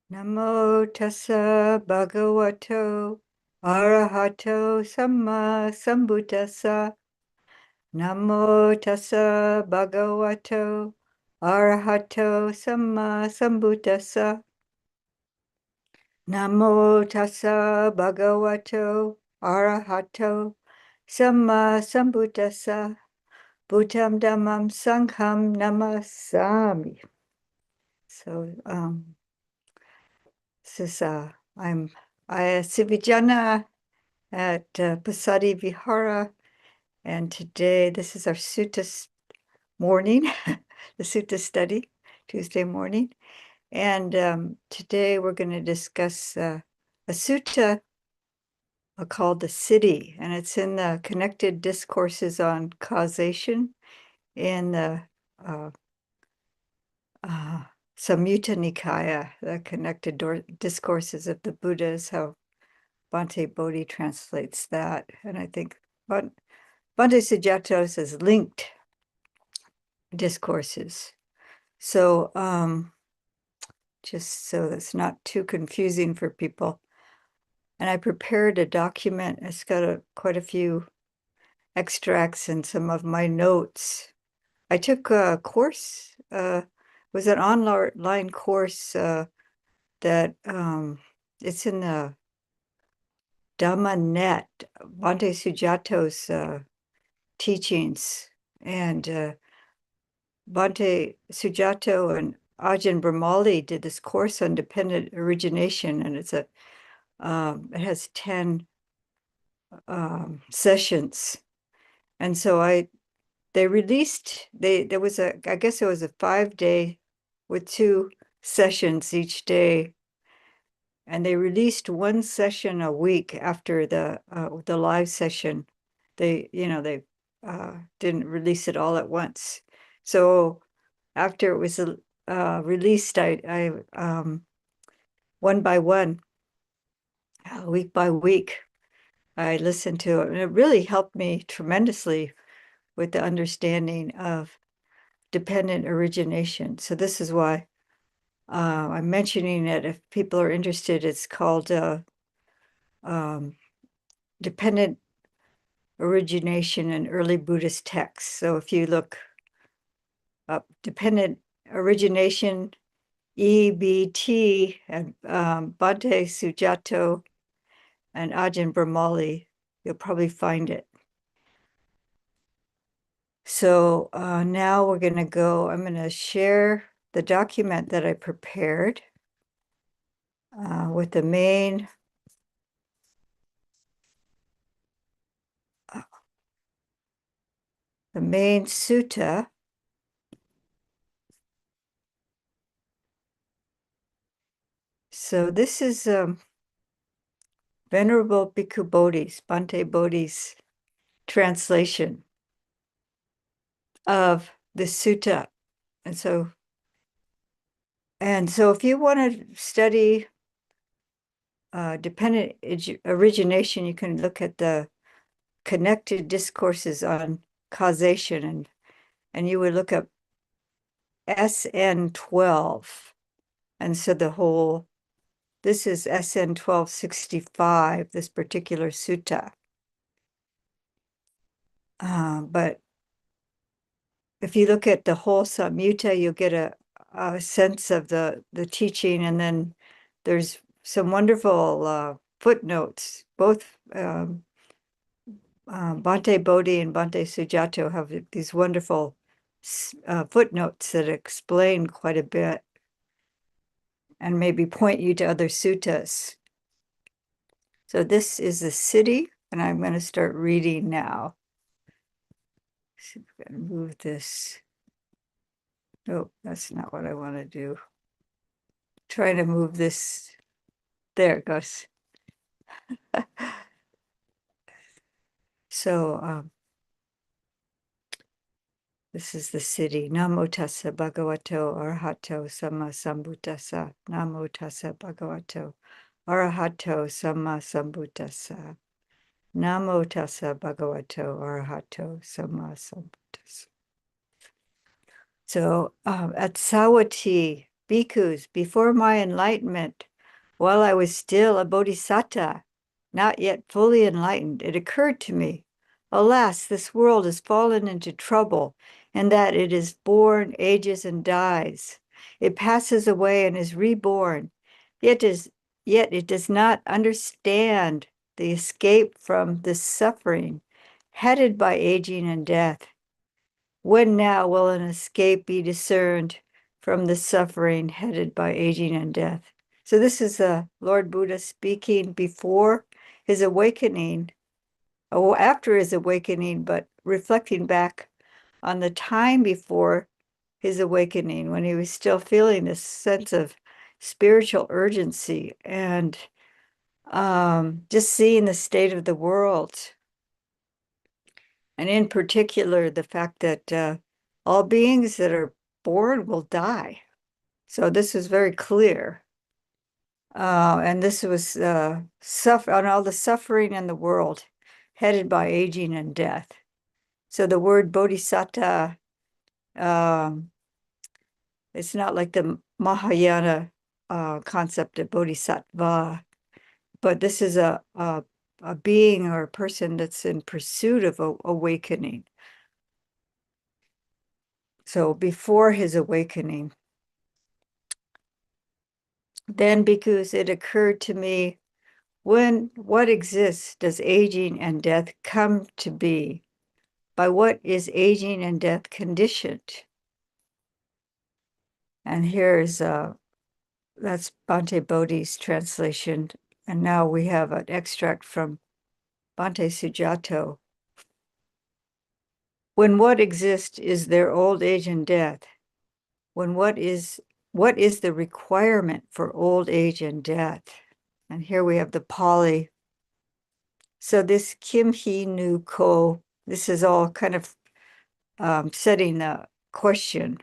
Namo tassa bhagavato arahato samma sambuddhassa. Namo tassa bhagavato arahato samma sambuddhassa. Namo tassa bhagavato arahato samma sambuddhassa. Buddham dhammam sangham namasami. So, this is I'm Sivijana at Pasadi Vihara, and today this is our sutta morning, the sutta study, Tuesday morning, and today we're going to discuss a sutta called the City, and it's in the Connected Discourses on Causation in the Samyutta Nikaya, the Connected Discourses of the Buddhas, how Bhante Bodhi translates that. And I think Bhante Sujato says linked discourses. So just so that's not too confusing for people. And I prepared a document. It's got quite a few extracts and some of my notes. I took a course, was an online course that it's in the Dhamma.net, Bhante Sujato's teachings. And Bhante Sujato and Ajahn Brahmali did this course on dependent origination, and it has 10 sessions. And so there was I guess it was a 5-day with 2 sessions each day. And they released one session a week after the live session. They didn't release it all at once. So after it was released, I one by one, week by week, I listened to it, and it really helped me tremendously with the understanding of dependent origination. So this is why I'm mentioning it. If people are interested, it's called dependent origination in early Buddhist texts. So if you look up dependent origination, EBT, and Bhante Sujato and Ajahn Brahmali, you'll probably find it. So now I'm going to share the document that I prepared with the main sutta. So this is Venerable Bhikkhu Bodhi's, Bhante Bodhi's translation of the sutta. And so if you want to study dependent origination, you can look at the Connected Discourses on Causation, and you would look up SN 12. And so this is SN 1265, this particular sutta. But if you look at the whole Samyutta, you'll get a sense of the teaching, and then there's some wonderful footnotes. Both Bhante Bodhi and Bhante Sujato have these wonderful footnotes that explain quite a bit and maybe point you to other suttas. So this is the city, and I'm going to start reading now. See if I can move this. Oh, that's not what I want to do. Trying to move this. There it goes. So this is the city. Namo tassa bhagavato arahato samma sambuddhassa. Namo tassa bhagavato arahato samma sambuddhassa. Namo tassa bhagavato arahato samma sambuddhassa. So at Savatthi, bhikkhus, before my enlightenment, while I was still a bodhisatta, not yet fully enlightened, it occurred to me, alas, this world has fallen into trouble, and that it is born, ages, and dies. It passes away and is reborn, yet it does not understand the escape from this suffering, headed by aging and death. When now will an escape be discerned from the suffering headed by aging and death? So this is Lord Buddha speaking before his awakening, or after his awakening, but reflecting back on the time before his awakening, when he was still feeling this sense of spiritual urgency and just seeing the state of the world. And in particular, the fact that all beings that are born will die. So this is very clear. And this was on all the suffering in the world, headed by aging and death. So the word bodhisatta, um, it's not like the Mahayana concept of bodhisattva, but this is a being or a person that's in pursuit of awakening. So before his awakening, then because it occurred to me, when what exists does aging and death come to be? By what is aging and death conditioned? And here's that's Bhante Bodhi's translation. And now we have an extract from Bhante Sujato. When what exists is their old age and death. When what is the requirement for old age and death? And here we have the Pali. So this Kim He Nu Ko, this is all kind of setting the question.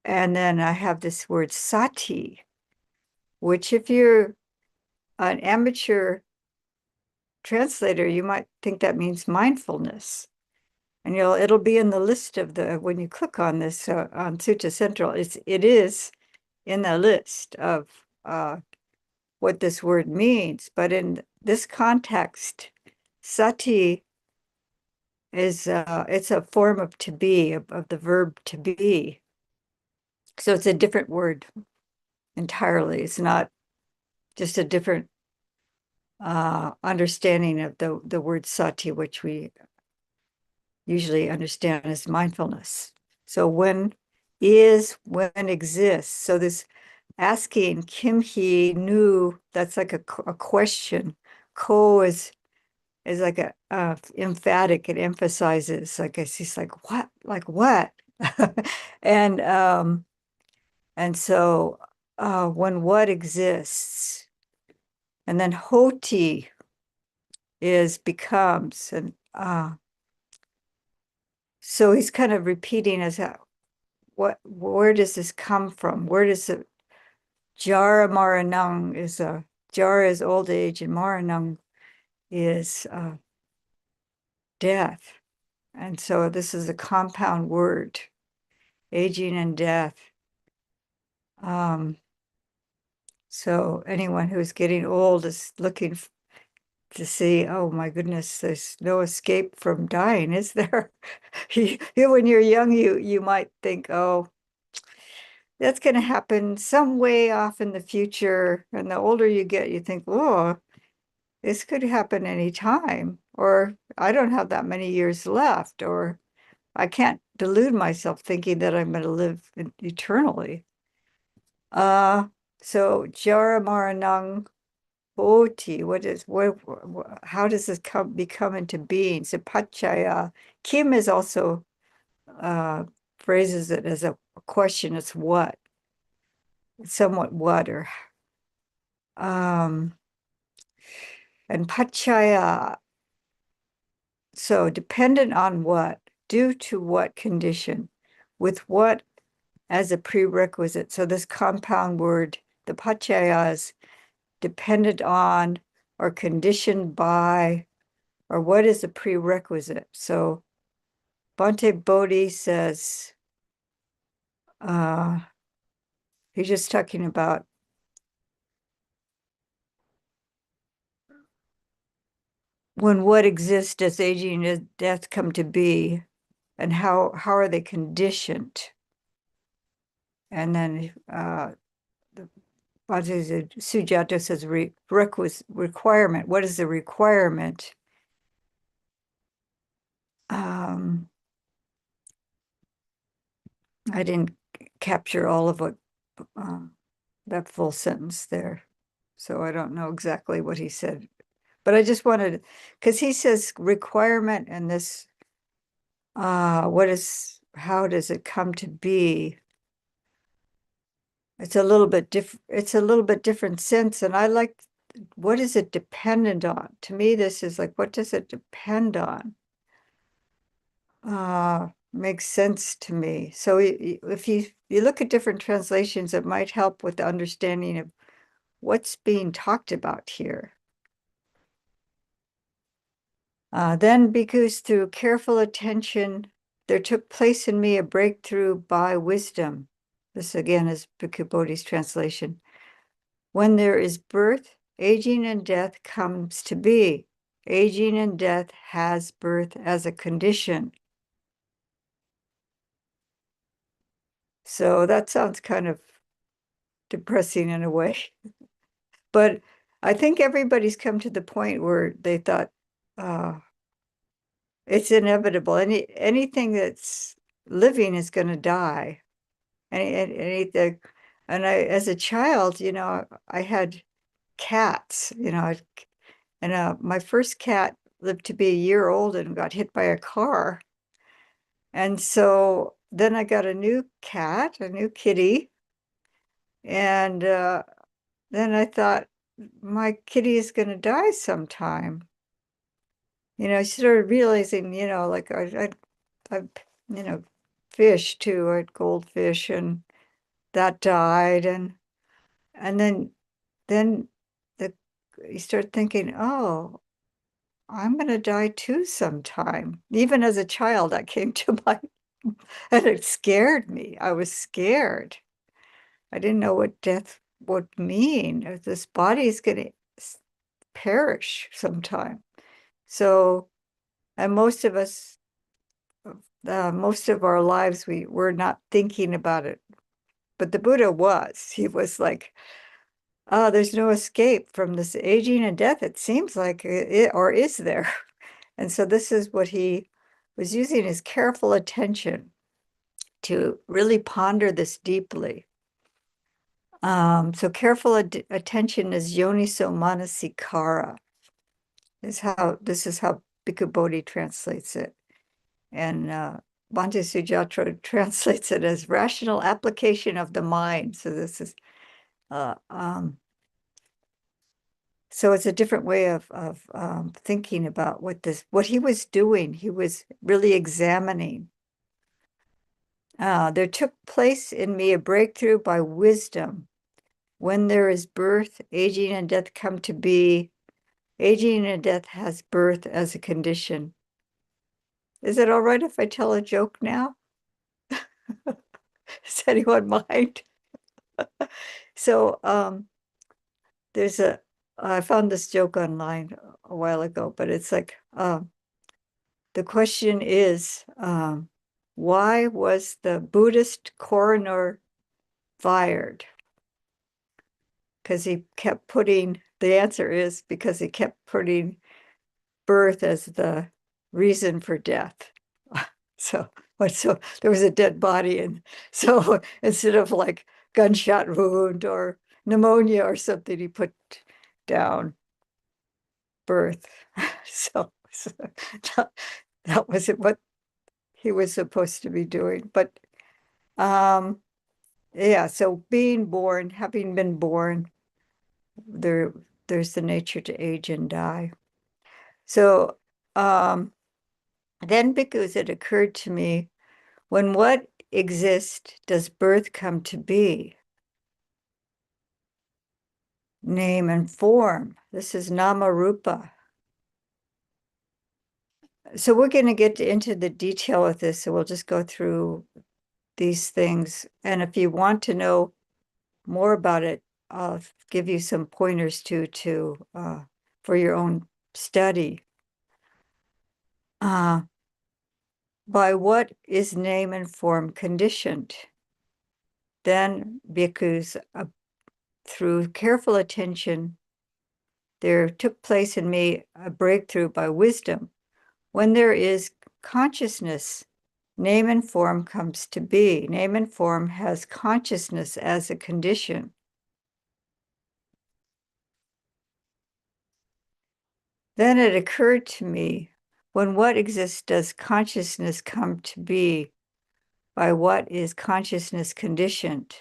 And then I have this word sati, which if you're an amateur translator, you might think that means mindfulness. And it'll be in the list of when you click on this on Sutta Central, it is in the list of what this word means. But in this context, sati is it's a form of to be, of the verb to be. So it's a different word entirely. It's not just a different understanding of the word sati, which we usually understand as mindfulness. So when exists. So this asking Kim He Nu, that's like a question. Ko is like a emphatic. It emphasizes, like it's like what, like what, and so when what exists, and then hoti is becomes, and so he's kind of repeating as where does this come from? Where does it Jara Maranang is Jara is old age and Maranang is death. And so this is a compound word, aging and death. So anyone who's getting old is looking to see, oh my goodness, there's no escape from dying, is there? When you're young, you might think, oh, that's going to happen some way off in the future. And the older you get, you think, oh, this could happen anytime, or I don't have that many years left, or I can't delude myself thinking that I'm going to live eternally. So Jara Maranang Bodhi, how does this become into being? So Pachaya, Kim is also phrases it as a question. It's what, somewhat what, or and Pachaya. So dependent on what, due to what condition, with what as a prerequisite. So this compound word, the Pachaya, is dependent on or conditioned by, or what is a prerequisite. So Bhante Bodhi says, He's just talking about when what exists does aging and death come to be, and how are they conditioned? And then the Sujato says requirement. What is the requirement? Um, I didn't capture all of what that full sentence there, so I don't know exactly what he said. But I just wanted, because he says requirement and this, how does it come to be? It's a little bit it's a little bit different sense. And I like, what is it dependent on? To me, this is like, what does it depend on? Makes sense to me. So if you look at different translations, it might help with the understanding of what's being talked about here. Then, because through careful attention, there took place in me a breakthrough by wisdom. This again is Bhikkhu Bodhi's translation. When there is birth, aging and death comes to be. Aging and death has birth as a condition. So that sounds kind of depressing in a way. But I think everybody's come to the point where they thought, uh, it's inevitable. Anything that's living is going to die. Anything, and as a child, I had cats, and my first cat lived to be a year old and got hit by a car. And so then I got a new cat, a new kitty, and then I thought my kitty is going to die sometime. I started realizing, like I fish too. I had goldfish, and that died, and then the you start thinking, oh, I'm gonna die too sometime. Even as a child, that came to my, and it scared me. I was scared. I didn't know what death would mean. This body is gonna perish sometime. So, and most of our lives, we were not thinking about it. But the Buddha was. He was like, oh, there's no escape from this aging and death. It seems like or is there? And so this is what he was using his careful attention to really ponder this deeply. So careful attention is yoniso manasikara. This is how Bhikkhu Bodhi translates it. And Bhante Sujatra translates it as rational application of the mind. So this is uh, um, so it's a different way of thinking about what he was doing. He was really examining. There took place in me a breakthrough by wisdom. When there is birth, aging and death come to be. Aging and death has birth as a condition. Is it all right if I tell a joke now? Does anyone mind? So I found this joke online a while ago, but it's like, the question is, why was the Buddhist coroner fired? Because the answer is because he kept putting birth as the reason for death. So there was a dead body, and so instead of like gunshot wound or pneumonia or something, he put down birth. So that wasn't what he was supposed to be doing. But yeah, so being born, having been born, there's the nature to age and die. So then because it occurred to me, when what exists does birth come to be? Name and form. This is nama rupa. So we're going to get into the detail of this. So we'll just go through these things. And if you want to know more about it, I'll give you some pointers to for your own study. By what is name and form conditioned? Then bhikkhus, through careful attention, there took place in me a breakthrough by wisdom. When there is consciousness, name and form comes to be. Name and form has consciousness as a condition. Then it occurred to me, when what exists does consciousness come to be? By what is consciousness conditioned?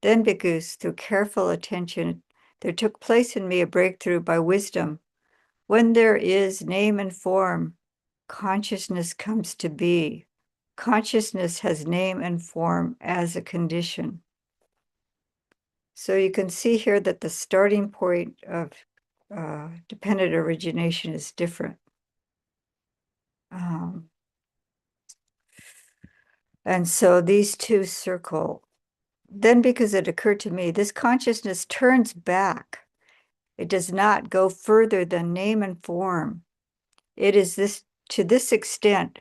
Then, bhikkhus, through careful attention, there took place in me a breakthrough by wisdom. When there is name and form, consciousness comes to be. Consciousness has name and form as a condition. So you can see here that the starting point of dependent origination is different. And so these two circle. Then, because it occurred to me, this consciousness turns back. It does not go further than name and form. It is this to this extent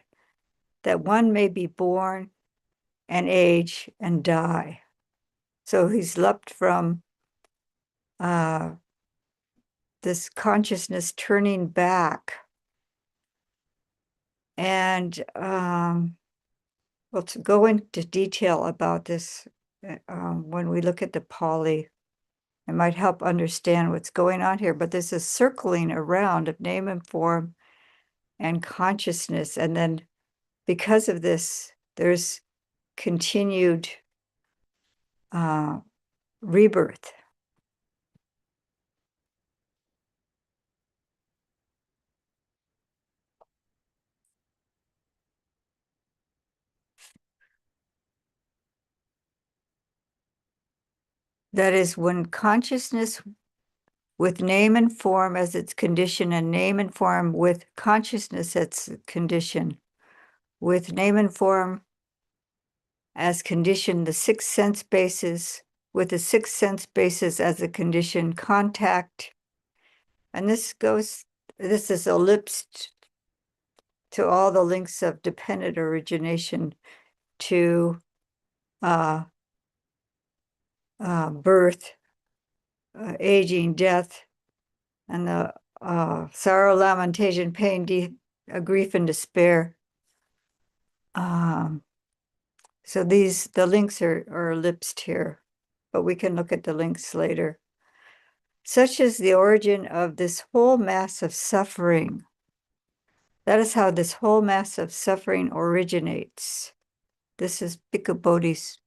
that one may be born and age and die. So he's leapt from this consciousness turning back. And well, to go into detail about this when we look at the Pali, it might help understand what's going on here. But there's a circling around of name and form and consciousness. And then because of this, there's continued rebirth. That is when consciousness with name and form as its condition, and name and form with consciousness as condition, with name and form as condition, the six sense bases, with the six sense bases as a condition, contact. And this is ellipsed to all the links of dependent origination to birth, aging, death, and the sorrow, lamentation, pain, grief, and despair. So the links are ellipsed here, but we can look at the links later. Such is the origin of this whole mass of suffering. That is how this whole mass of suffering originates. This is Bhikkhu Bodhi's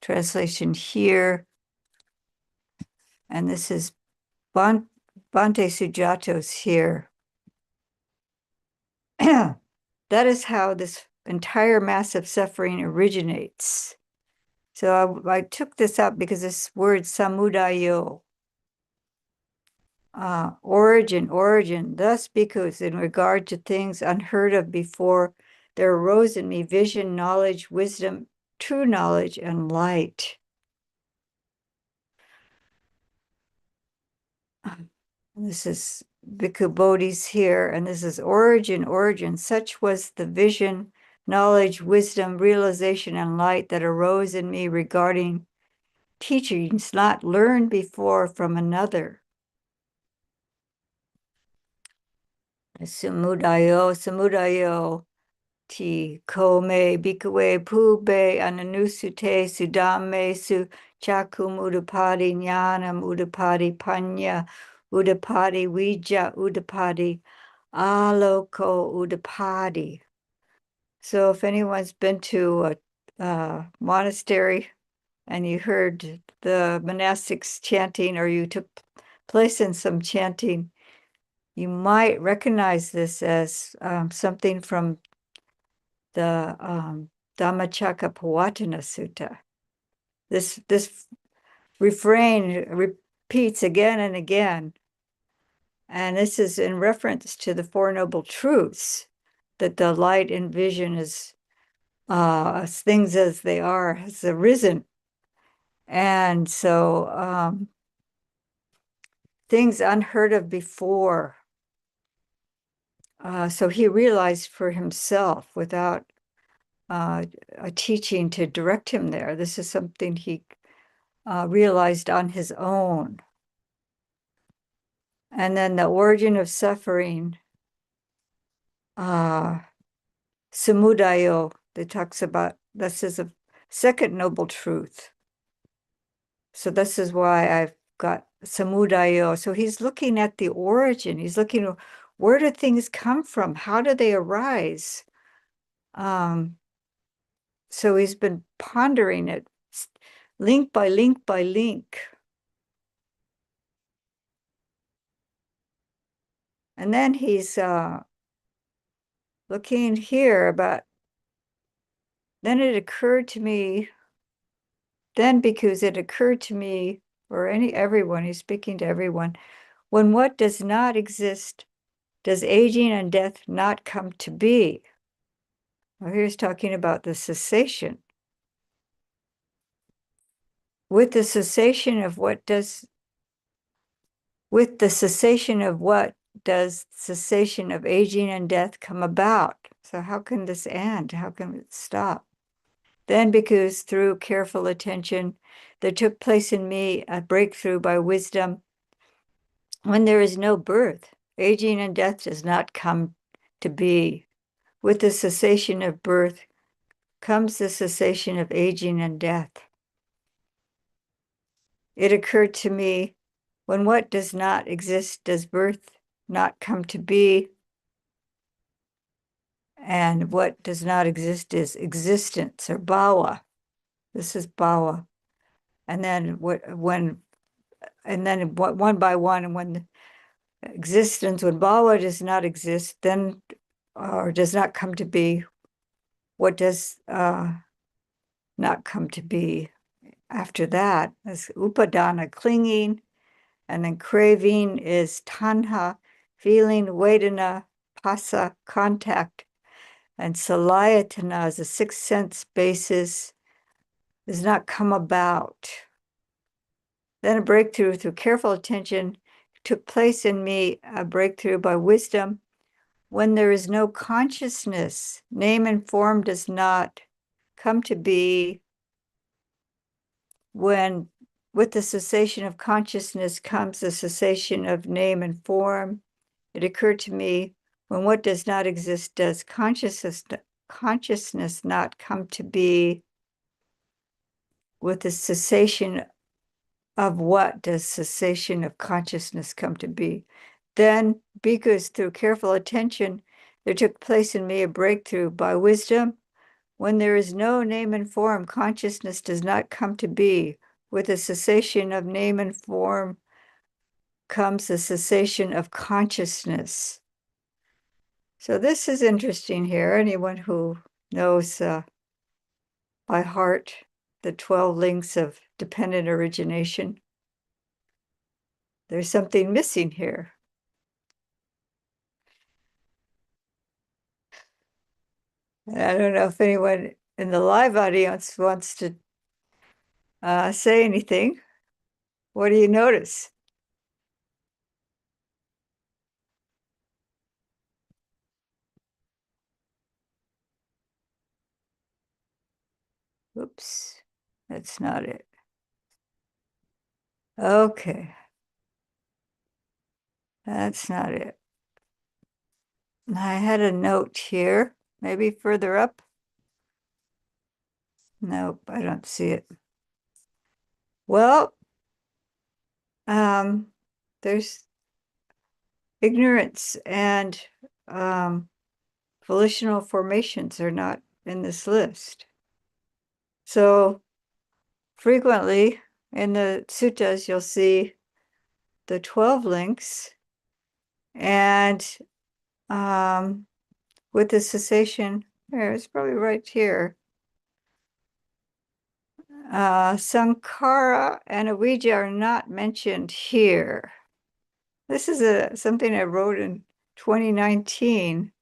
translation here. And this is Bhante Sujato's here. That is how this entire mass of suffering originates. So I took this up because this word samudayo, origin. Thus, bhikkhus, in regard to things unheard of before, there arose in me vision, knowledge, wisdom, true knowledge, and light. This is Bhikkhu Bodhi's here, and this is origin. Such was the vision, knowledge, wisdom, realization, and light that arose in me regarding teachings not learned before from another. Samudayo, ti kome bhikkhave pube ananusute sudame su chakum udapadi jnanam udapadi panya udapadi vijja udapadi aloko udapadi. So if anyone's been to a monastery and you heard the monastics chanting, or you took place in some chanting, you might recognize this as something from the Dhammacakkappavattana Sutta. This refrain repeats again and again, and this is in reference to the Four Noble Truths, that the light and vision is things as they are, has arisen And so things unheard of before. So he realized for himself without a teaching to direct him there. This is something he realized on his own. And then the origin of suffering, samudayo, that talks about, this is a second noble truth. So this is why I've got samudayo. So he's looking at the origin. He's looking, where do things come from? How do they arise? So he's been pondering it link by link by link. And then he's looking here about, then it occurred to me, then because it occurred to me, or everyone, he's speaking to everyone, when what does not exist, does aging and death not come to be? Well, here's talking about the cessation. With the cessation of what does, with the cessation of what does cessation of aging and death come about? So how can this end? How can it stop? Then because through careful attention, there took place in me a breakthrough by wisdom. When there is no birth, aging and death does not come to be. With the cessation of birth comes the cessation of aging and death. It occurred to me, when what does not exist, does birth not come to be? And what does not exist is existence, or bhava. This is bhava. And then one by one, and when existence, when bhava does not exist, then or does not come to be, what does not come to be after that is upadana, clinging, and then craving is tanha, feeling, vedana, phassa, contact, and salayatana is a sixth sense basis, does not come about. Then a breakthrough through careful attention took place in me, a breakthrough by wisdom. When there is no consciousness, name and form does not come to be. When with the cessation of consciousness comes the cessation of name and form, it occurred to me, when what does not exist, does consciousness not come to be? With the cessation of what does cessation of consciousness come to be? Then, because through careful attention, there took place in me a breakthrough by wisdom. When there is no name and form, consciousness does not come to be. With the cessation of name and form comes the cessation of consciousness. So this is interesting here. Anyone who knows by heart the 12 links of dependent origination, there's something missing here. And I don't know if anyone in the live audience wants to say anything. What do you notice? Oops, that's not it. Okay, that's not it. I had a note here, maybe further up. Nope, I don't see it. Well, there's ignorance and volitional formations are not in this list. So frequently in the suttas, you'll see the 12 links, and with the cessation, there, it's probably right here. Sankhara and avijja are not mentioned here. This is something I wrote in 2019.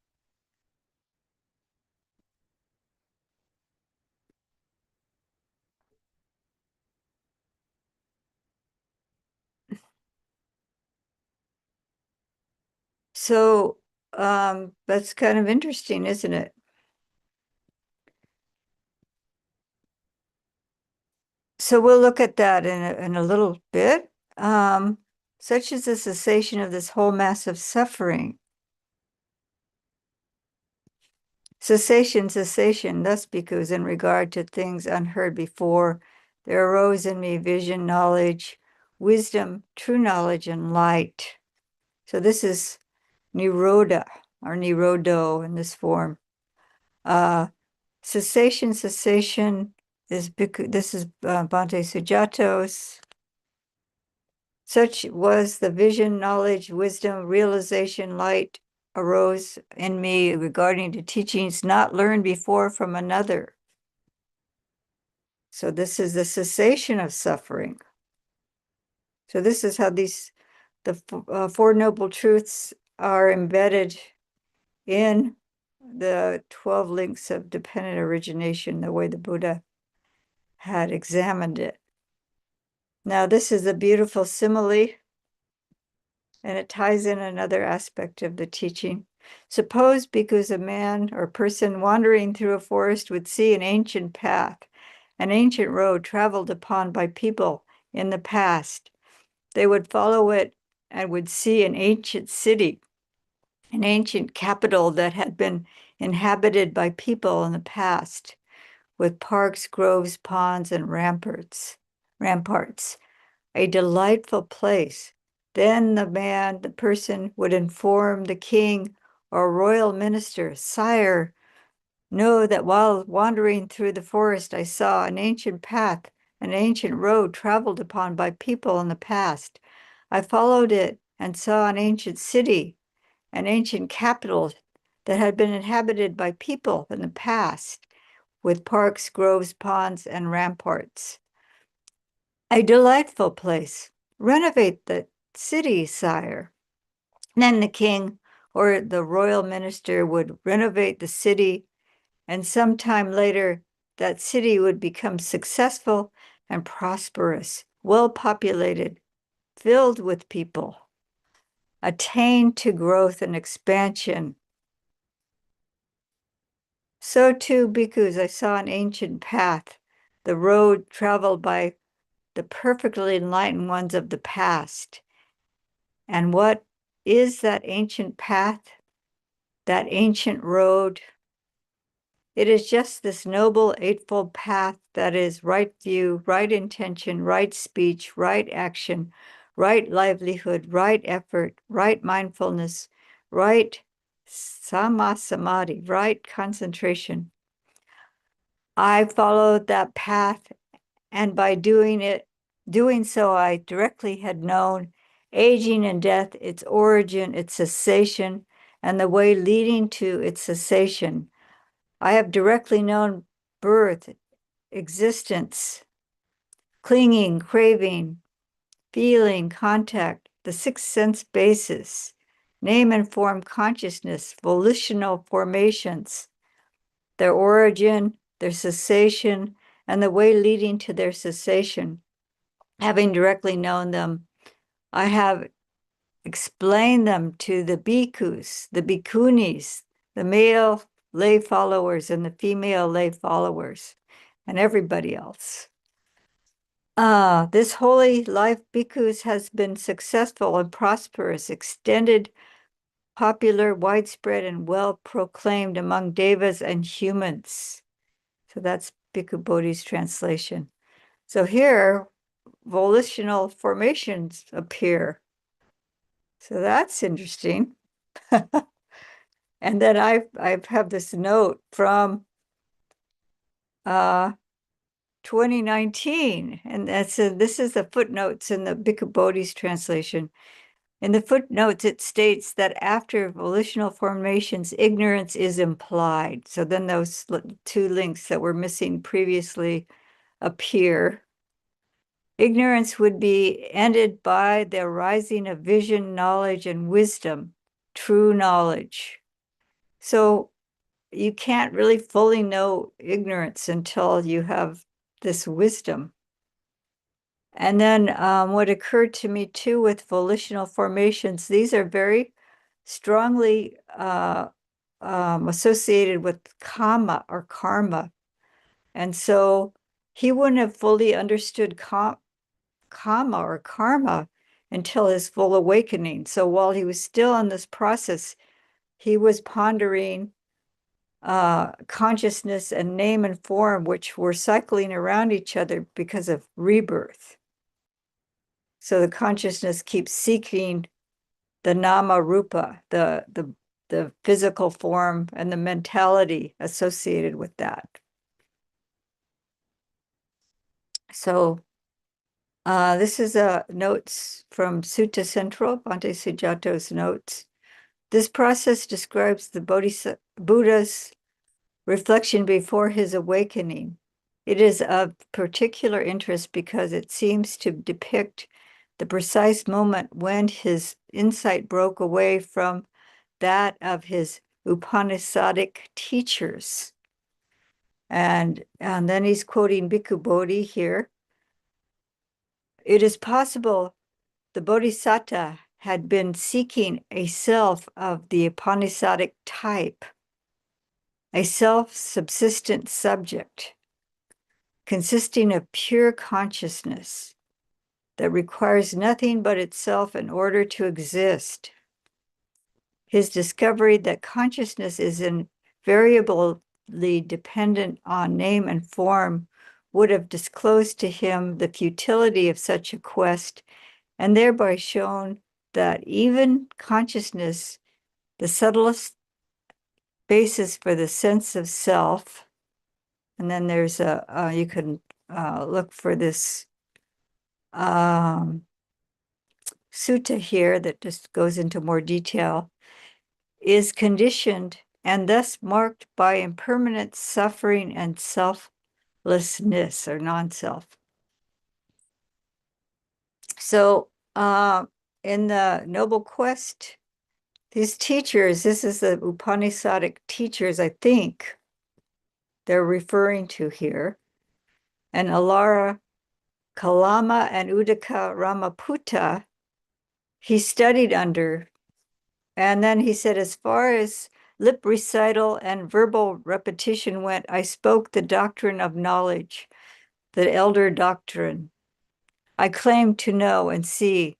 So that's kind of interesting, isn't it? So we'll look at that in a little bit. Um, Such as the cessation of this whole mass of suffering. Cessation, thus because in regard to things unheard before, there arose in me vision, knowledge, wisdom, true knowledge, and light. So this is Niroda or Nirodo in this form. Uh, cessation is this is Bhante Sujatos. Such was the vision, knowledge, wisdom, realization, light arose in me regarding the teachings not learned before from another. So this is the cessation of suffering. So this is how the Four Noble Truths are embedded in the 12 links of dependent origination, the way the Buddha had examined it. Now, this is a beautiful simile, and it ties in another aspect of the teaching. Suppose because a man or person wandering through a forest would see an ancient path, an ancient road traveled upon by people in the past. They would follow it and would see an ancient city, an ancient capital that had been inhabited by people in the past, with parks, groves, ponds, and ramparts, a delightful place. Then the person would inform the king or royal minister, Sire, know that while wandering through the forest, I saw an ancient path, an ancient road traveled upon by people in the past. I followed it and saw an ancient city, an ancient capital that had been inhabited by people in the past, with parks, groves, ponds, and ramparts. A delightful place. Renovate the city, sire. Then the king or the royal minister would renovate the city, and sometime later, that city would become successful and prosperous, well populated, filled with people, attain to growth and expansion. So too, bhikkhus, I saw an ancient path, the road traveled by the perfectly enlightened ones of the past. And what is that ancient path, that ancient road? It is just this noble eightfold path that is right view, right intention, right speech, right action, right livelihood, right effort, right mindfulness, right samadhi, right concentration. I followed that path, and by doing so, I directly had known aging and death, its origin, its cessation, and the way leading to its cessation. I have directly known birth, existence, clinging, craving, feeling, contact, the six sense basis, name and form consciousness, volitional formations, their origin, their cessation, and the way leading to their cessation. Having directly known them, I have explained them to the bhikkhus, the bhikkhunis, the male lay followers and the female lay followers, and everybody else. This holy life bhikkhus has been successful and prosperous, extended, popular, widespread, and well proclaimed among devas and humans. So that's Bhikkhu Bodhi's translation. So here, volitional formations appear. So that's interesting. And then I have this note from 2019, and this is the footnotes in the Bhikkhu Bodhi's translation. In the footnotes, it states that after volitional formations, ignorance is implied. So then those two links that were missing previously appear. Ignorance would be ended by the arising of vision, knowledge, and wisdom, true knowledge. So you can't really fully know ignorance until you have this wisdom. And then what occurred to me too with volitional formations, these are very strongly associated with kama or karma. And so he wouldn't have fully understood kama or karma until his full awakening. So while he was still in this process, he was pondering consciousness and name and form, which were cycling around each other because of rebirth. So the consciousness keeps seeking the nama rupa, the physical form and the mentality associated with that. So this is notes from Sutta Central, Bhante Sujato's notes. This process describes the Buddha's reflection before his awakening. It is of particular interest because it seems to depict the precise moment when his insight broke away from that of his Upanishadic teachers. And then he's quoting Bhikkhu Bodhi here. It is possible the Bodhisattva had been seeking a self of the Upanishadic type, a self-subsistent subject consisting of pure consciousness that requires nothing but itself in order to exist. His discovery that consciousness is invariably dependent on name and form would have disclosed to him the futility of such a quest, and thereby shown that even consciousness, the subtlest basis for the sense of self, and then there's you can look for this sutta here that just goes into more detail, is conditioned and thus marked by impermanent suffering and selflessness or non-self. So in the Noble Quest, these teachers, this is the Upanishadic teachers, I think they're referring to here, and Alara Kalama and Udaka Ramaputta, he studied under. And then he said, as far as lip recital and verbal repetition went, I spoke the doctrine of knowledge, the elder doctrine. I claimed to know and see,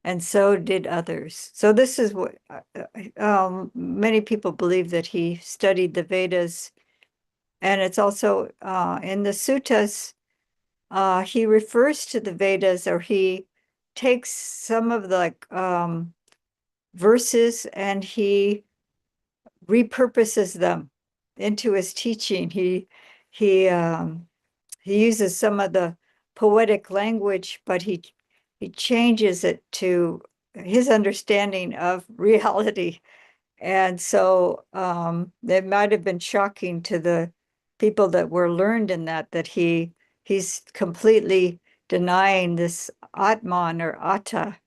and so did others. So this is what many people believe, that he studied the Vedas. And it's also in the suttas, he refers to the Vedas, or he takes some of the verses and he repurposes them into his teaching. He uses some of the poetic language, but he changes it to his understanding of reality. And so it might have been shocking to the people that were learned in that he's completely denying this Atman or Atta.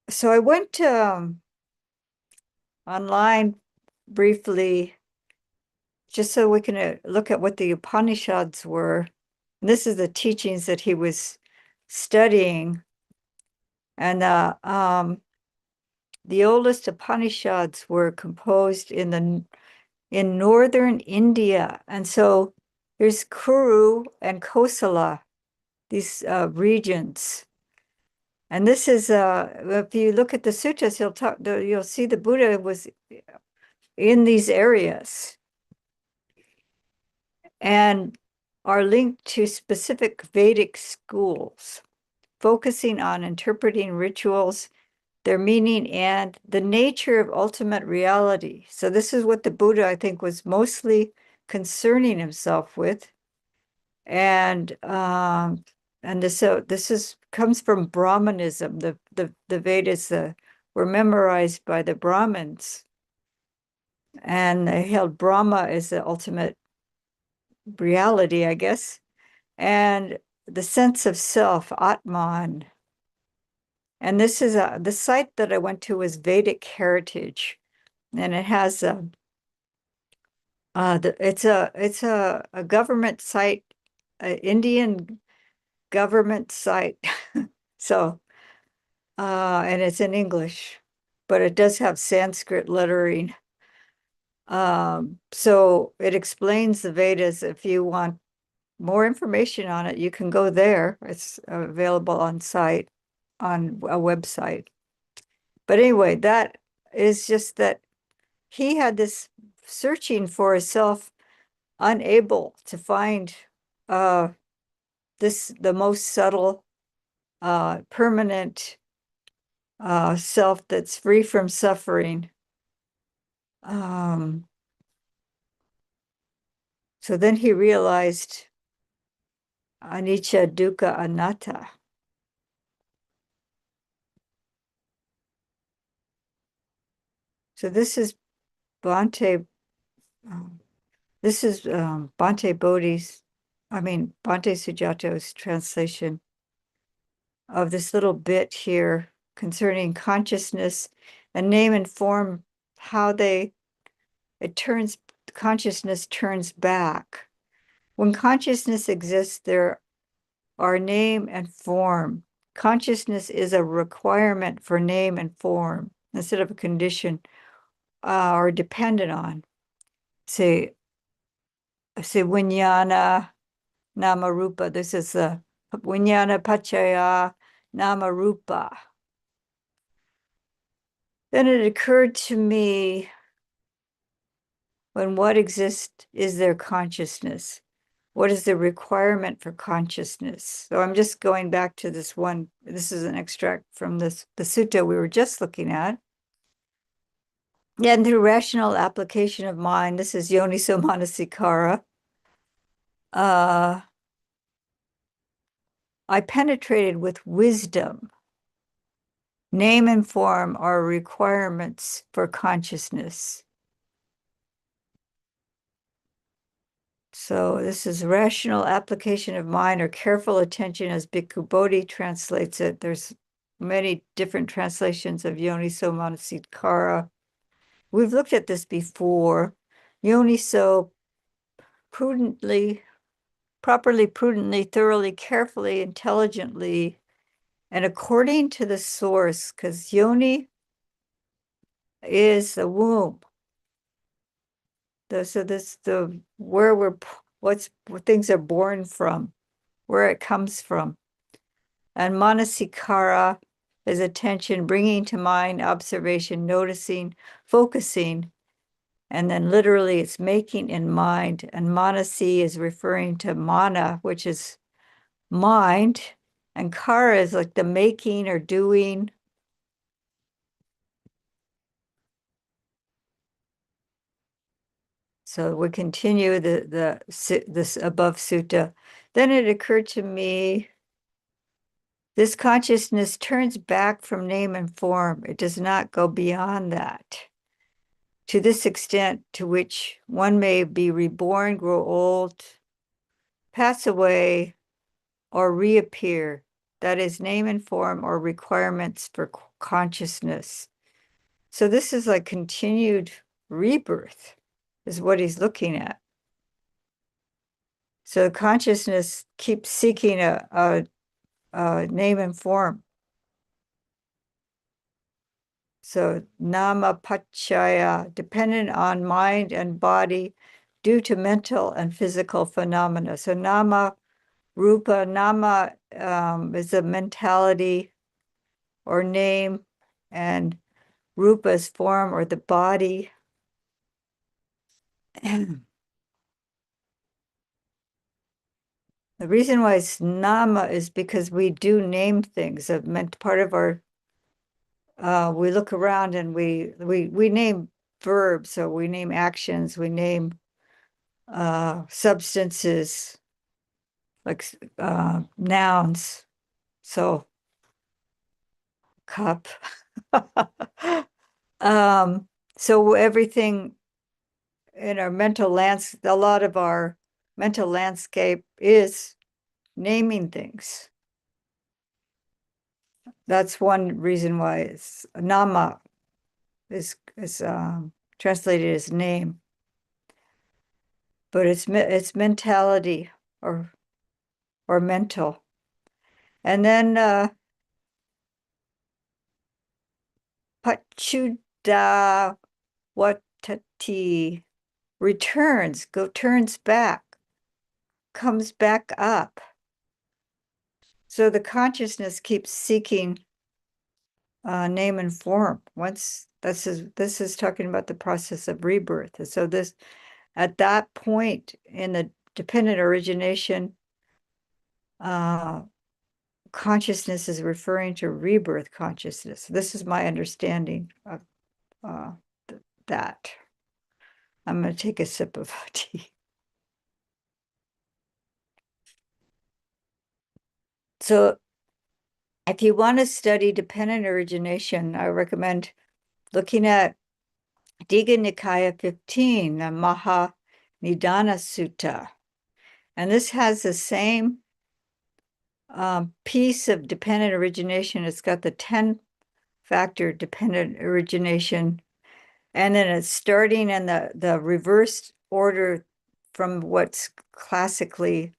So I went online briefly just so we can look at what the Upanishads were. And this is the teachings that he was studying. And the oldest Upanishads were composed in northern India. And so there's Kuru and Kosala, these regions. And this is, if you look at the suttas, you'll see the Buddha was in these areas and are linked to specific Vedic schools, focusing on interpreting rituals, their meaning, and the nature of ultimate reality. So this is what the Buddha, I think, was mostly concerning himself with. And this comes from Brahmanism. The Vedas were memorized by the Brahmins, and they held Brahma as the ultimate reality, I guess, and the sense of self, Atman. And this is the site that I went to was Vedic Heritage, and it has it's a government site, Indian government site. So, and it's in English, but it does have Sanskrit lettering. So it explains the Vedas. If you want more information on it, you can go there. It's available on site, on a website. But anyway, that is just that he had this searching for himself, unable to find the most subtle, permanent self that's free from suffering. So then he realized anicca, dukkha, anatta. So this is Bhante, Bhante Bodhi's, Bhante Sujato's translation of this little bit here concerning consciousness and name and form, how consciousness turns back. When consciousness exists, there are name and form. Consciousness is a requirement for name and form instead of a condition or dependent on. Say Vijnana Nama Rupa. This is the Vijnana Pachaya Nama Rupa. Then it occurred to me, when what exists is their consciousness. What is the requirement for consciousness? So I'm just going back to this one. This is an extract from the sutta we were just looking at. Yeah, and through rational application of mind, this is yoniso manasikara. I penetrated with wisdom. Name and form are requirements for consciousness. So this is rational application of mind or careful attention, as Bhikkhu Bodhi translates it. There's many different translations of yoniso manasikara. We've looked at this before. Yoniso, properly, prudently, thoroughly, carefully, intelligently, and according to the source, because yoni is the womb. What things are born from, where it comes from. And manasikara is attention, bringing to mind, observation, noticing, focusing. And then literally it's making in mind. And manasi is referring to mana, which is mind. And kara is like the making or doing. So we continue this above sutta. Then it occurred to me, this consciousness turns back from name and form. It does not go beyond that. To this extent to which one may be reborn, grow old, pass away, or reappear. That is name and form or requirements for consciousness. So this is like continued rebirth, is what he's looking at. So consciousness keeps seeking a name and form. So nama pachaya, dependent on mind and body due to mental and physical phenomena. So nama rupa, nama is a mentality or name, and rupa is form or the body. The reason why it's nama is because we do name things. It meant part of our, we look around and we name verbs, so we name actions, we name substances, like nouns. So cup. So everything in our a lot of our mental landscape is naming things. That's one reason why it's nama is translated as name, but it's mentality or mental. And then Pachuda Watati turns back, comes back up. So the consciousness keeps seeking name and form. Once this is talking about the process of rebirth. And so this at that point in the dependent origination, consciousness is referring to rebirth consciousness. This is my understanding of that. I'm going to take a sip of tea. So if you want to study dependent origination, I recommend looking at Digha Nikaya 15, the Maha Nidana Sutta. And this has the same piece of dependent origination. It's got the 10-factor dependent origination. And then it's starting in the reversed order from what's classically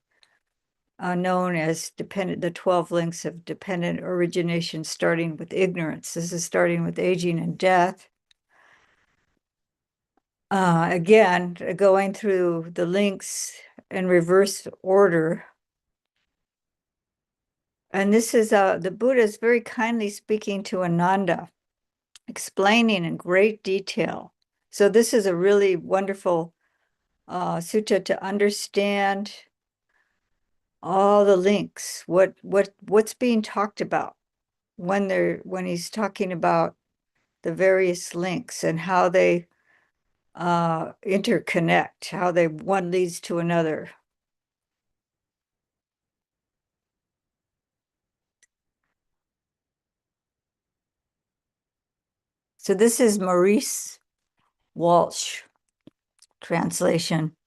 known as the 12 links of dependent origination, starting with ignorance. This is starting with aging and death. Again, going through the links in reverse order. And this is the Buddha is very kindly speaking to Ananda, explaining in great detail. So this is a really wonderful sutta to understand all the links, what's being talked about when he's talking about the various links and how they interconnect, how they one leads to another. So this is Maurice Walsh translation.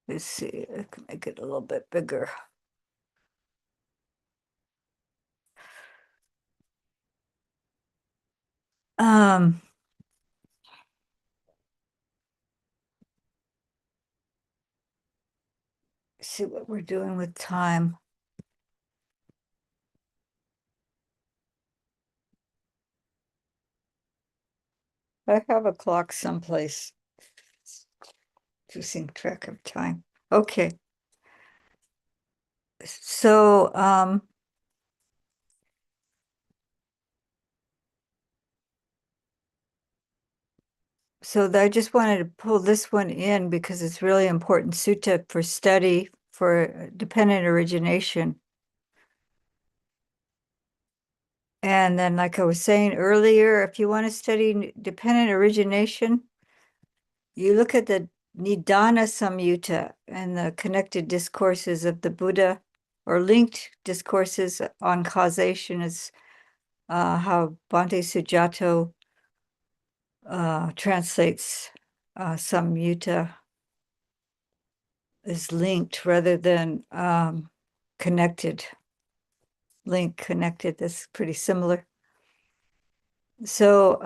Let's see, I can make it a little bit bigger. See what we're doing with time. I have a clock someplace. Losing track of time. Okay. So I just wanted to pull this one in because it's really important sutta for study for dependent origination. And then, like I was saying earlier, if you want to study dependent origination, you look at the Nidana Samyutta and the connected discourses of the Buddha, or linked discourses on causation, is how Bhante Sujato translates Samyutta is linked rather than connected. Link, connected, that's pretty similar. So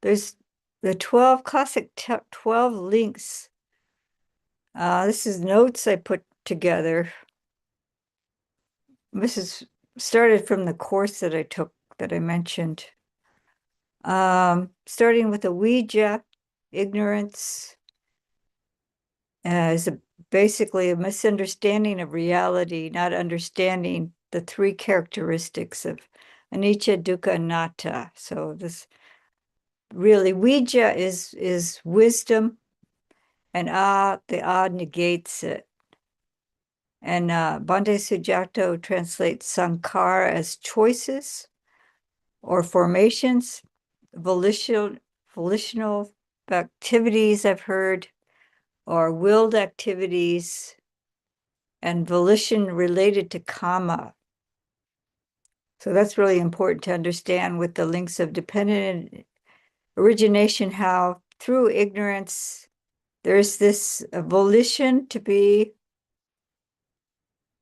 there's the 12 classic 12 links. This is notes I put together. This is started from the course that I took that I mentioned. Starting with Ouija, ignorance is basically a misunderstanding of reality, not understanding the three characteristics of anicca, dukkha, anatta. So this really, Ouija is wisdom, and the negates it. And Bhante Sujato translates sankhara as choices or formations, volitional activities I've heard, or willed activities, and volition related to kama. So that's really important to understand with the links of dependent origination, how through ignorance, there's this volition to be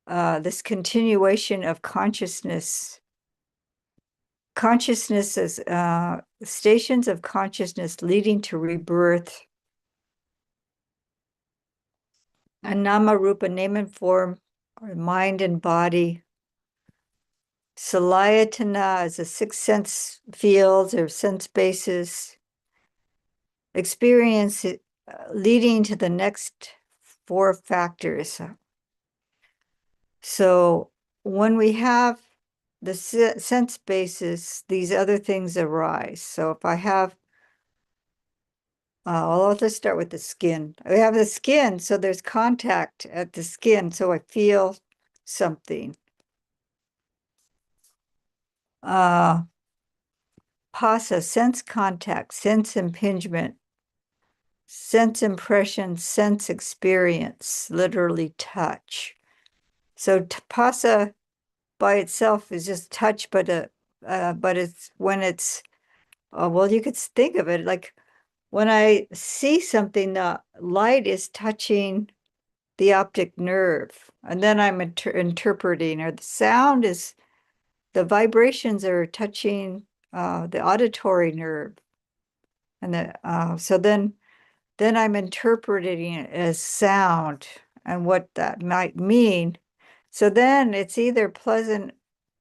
this continuation of consciousness. Consciousness is stations of consciousness leading to rebirth. a nama rupa, name and form, or mind and body. Salayatana is a six sense fields or sense bases. Experience leading to the next four factors. So when we have the sense basis, these other things arise. So if I have, well, I'll just start with the skin. I have the skin, so there's contact at the skin, so I feel something. Pasa, sense contact, sense impingement, sense impression, sense experience, literally touch. So pasa by itself is just touch, but it's when it's well, you could think of it like when I see something, the light is touching the optic nerve, and then I'm interpreting, or the sound is the vibrations are touching the auditory nerve, and so then I'm interpreting it as sound and what that might mean. So then it's either pleasant,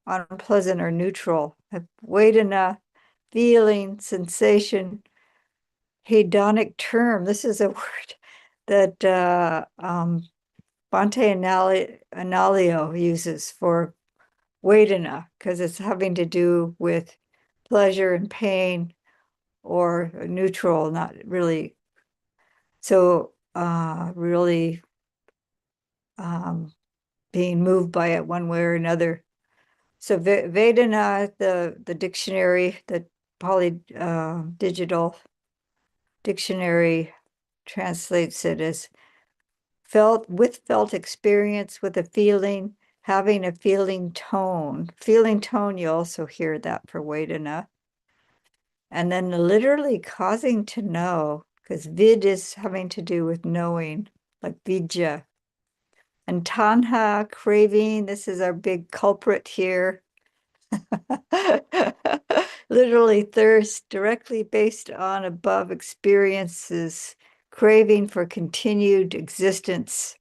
unpleasant, or neutral. Vedana, feeling, sensation, hedonic term. This is a word that Bhante Analio uses for Vedana because it's having to do with pleasure and pain, or neutral, not really. So really being moved by it one way or another. So Vedana, the dictionary, the poly digital dictionary translates it as felt experience with a feeling, having a feeling tone. Feeling tone, you also hear that for Vedana. And then literally causing to know, because vid is having to do with knowing, like vidya. And tanha, craving, this is our big culprit here. Literally thirst, directly based on above experiences, craving for continued existence,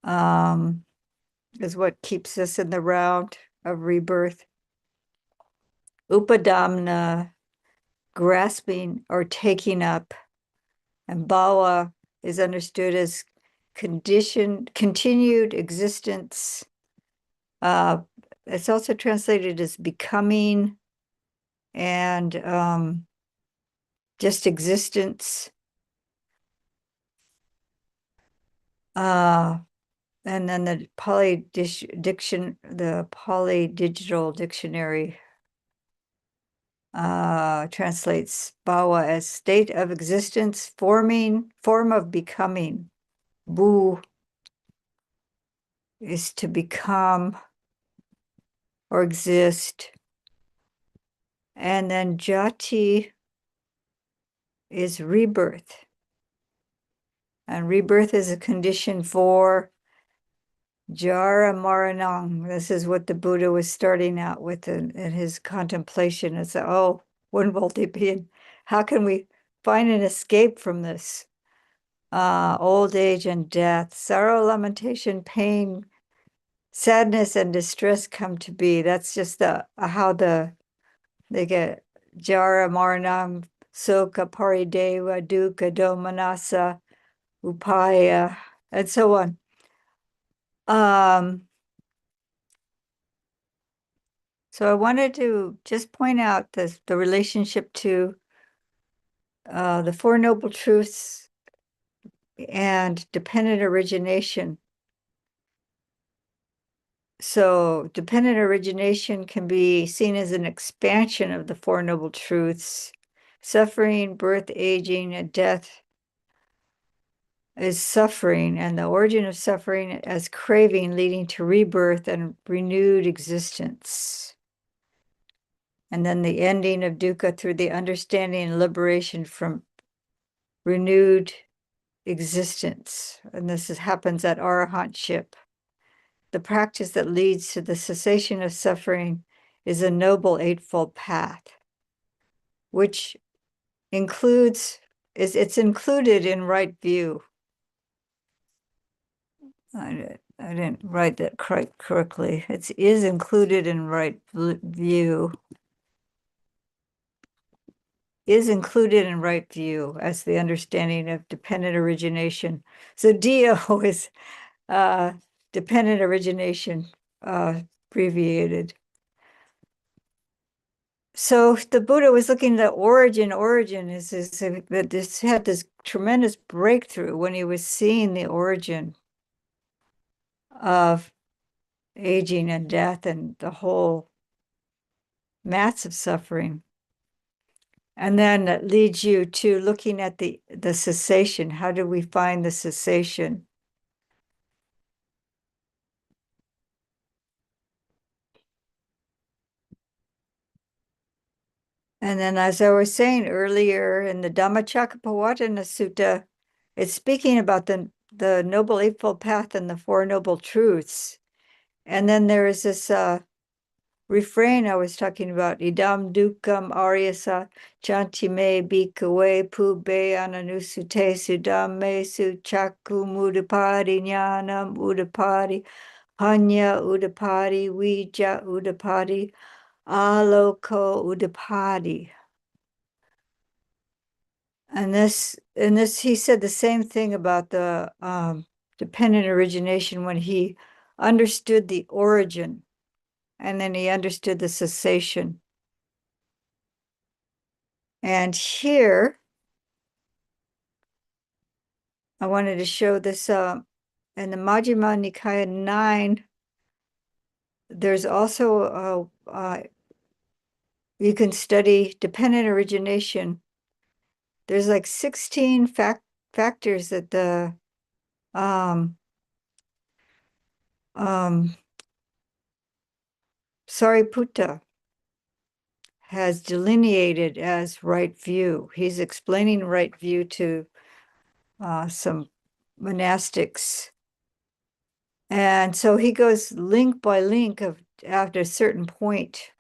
is what keeps us in the round of rebirth. Upadamna, grasping or taking up, and bhava is understood as continued existence. It's also translated as becoming and just existence. And then the Pali Digital Dictionary translates bhava as state of existence, form of becoming. Bu is to become or exist. And then jati is rebirth. And rebirth is a condition for Jara Maranang. This is what the Buddha was starting out with in his contemplation. It's, oh, when will they be in? How can we find an escape from this? Old age and death, sorrow, lamentation, pain, sadness, and distress come to be. That's just how they get Jara Maranang, Soka, Parideva, Dukkha, Domanassa, Upaya, and so on. So I wanted to just point out the relationship to the Four Noble Truths and dependent origination. So dependent origination can be seen as an expansion of the Four Noble Truths. Suffering, birth, aging, and death is suffering, and the origin of suffering as craving leading to rebirth and renewed existence. And then the ending of dukkha through the understanding and liberation from renewed existence. And happens at arahantship. The practice that leads to the cessation of suffering is a noble eightfold path, which it's included in right view. I didn't write that correctly. It is included in right view. Is included in right view as the understanding of dependent origination. So DO is dependent origination abbreviated. So the Buddha was looking at origin is that this had this tremendous breakthrough when he was seeing the origin of aging and death and the whole massive suffering. And then that leads you to looking at the cessation. How do we find the cessation? And then, as I was saying earlier, in the Dhammacakkappavattana Sutta, it's speaking about the Noble Eightfold Path and the Four Noble Truths. And then there is this refrain I was talking about, idam dukkam aryasa chantime bhikkhave pubbe ananusute sudam me su chakku mudapadi jnanam udapadi panya udapadi vijja udapadi aloko udapadi. And this, he said the same thing about the dependent origination when he understood the origin, and then he understood the cessation. And here, I wanted to show this in the Majjhima Nikaya 9. There's also you can study dependent origination. There's like 16 factors that the Sariputta has delineated as right view. He's explaining right view to some monastics. And so he goes link by link of after a certain point.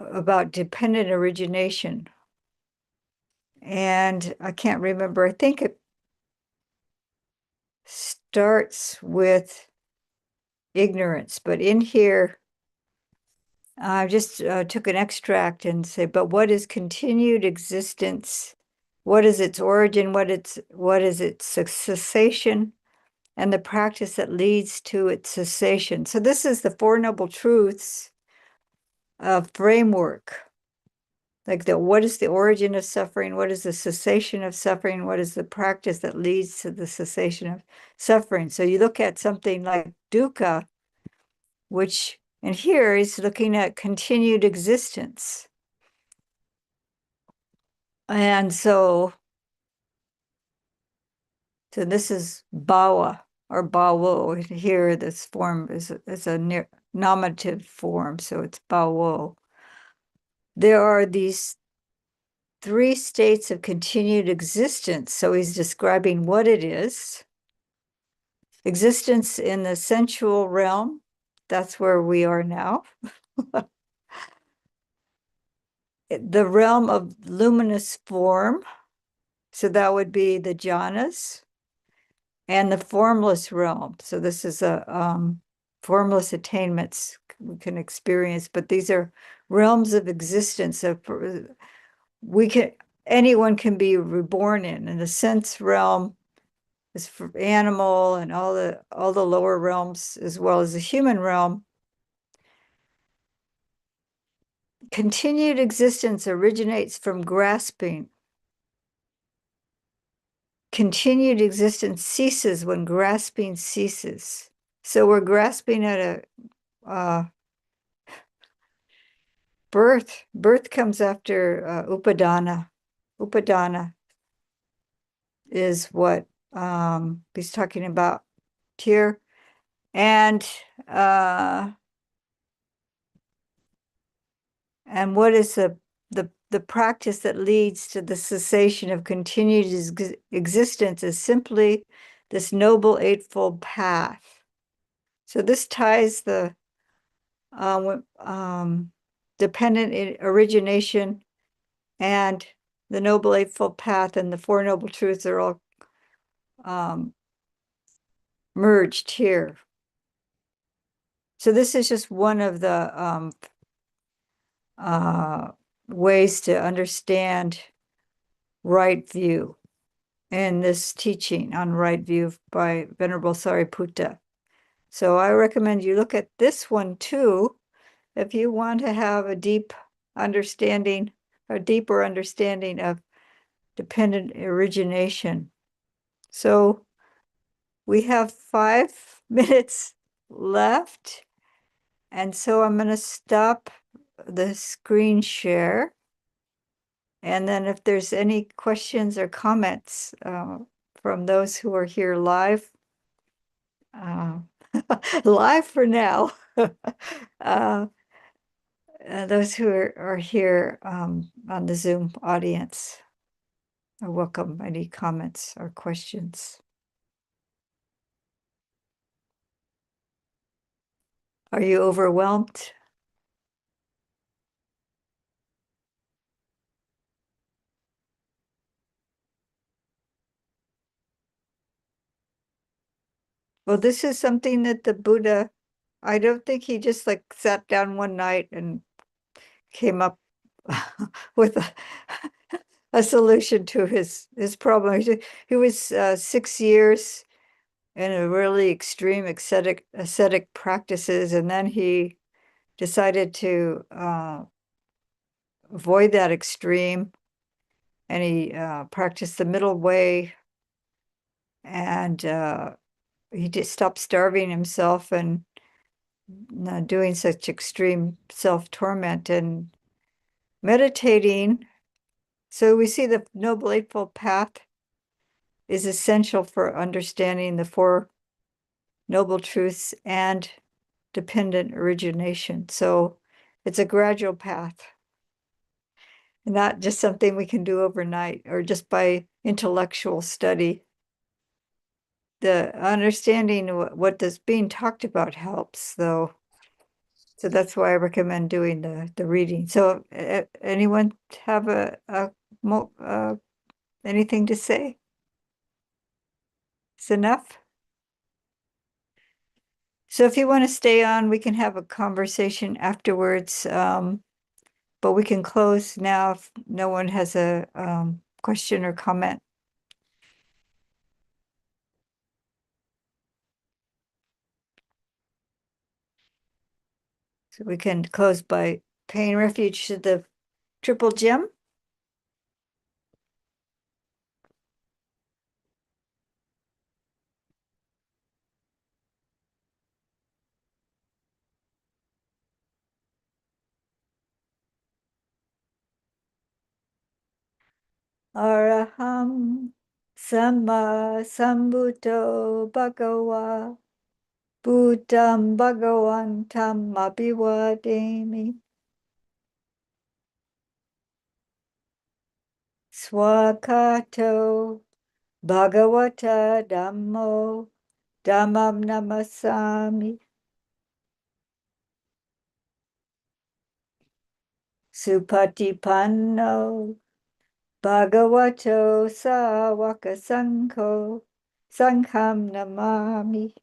About dependent origination. And I can't remember, I think it starts with ignorance, but in here, I just took an extract and say, but what is continued existence? What is its origin? What is its cessation? And the practice that leads to its cessation. So this is the Four Noble Truths framework. Like what is the origin of suffering? What is the cessation of suffering? What is the practice that leads to the cessation of suffering? So you look at something like dukkha, which, and here he's looking at continued existence. And so this is bhava or bhavo. Here, this form is a nominative form, so it's bhavo. There are these three states of continued existence. So he's describing what it is. Existence in the sensual realm, that's where we are now. The realm of luminous form, so that would be the jhanas, and the formless realm. So this is a formless attainments we can experience, but these are realms of existence. So anyone can be reborn in. And the sense realm is for animal and all the lower realms, as well as the human realm. Continued existence originates from grasping. Continued existence ceases when grasping ceases. So we're grasping at a birth. Birth comes after upadana. Upadana is what he's talking about here. And what is the practice that leads to the cessation of continued existence is simply this Noble Eightfold Path. So this ties the dependent origination and the Noble Eightfold Path and the Four Noble Truths are all merged here. So this is just one of the ways to understand right view in this teaching on right view by Venerable Sariputta. So I recommend you look at this one too, if you want to have a deep understanding, a deeper understanding of dependent origination. So we have 5 minutes left. And so I'm going to stop the screen share. And then if there's any questions or comments from those who are here live, live for now, those who are here on the Zoom audience are welcome. Any comments or questions? Are you overwhelmed? Well, this is something that the Buddha, I don't think he just like sat down one night and came up with a solution to his problem. He was 6 years in a really extreme ascetic practices, and then he decided to avoid that extreme, and he practiced the middle way, and he just stopped starving himself and doing such extreme self-torment and meditating. So we see the Noble Eightfold Path is essential for understanding the Four Noble Truths and dependent origination. So it's a gradual path, not just something we can do overnight or just by intellectual study. The understanding what is being talked about helps, though. So that's why I recommend doing the reading. So anyone have anything to say? It's enough? So if you want to stay on, we can have a conversation afterwards. But we can close now if no one has a question or comment. So we can close by paying refuge to the triple gem. Araham Samma Sambuddho Bhagava Buddham Bhagavantam Abhivademi. Swakato Bhagavata Dhammo Dhammam Namasami. Supatipanno Bhagavato Sawaka Sangham Namami.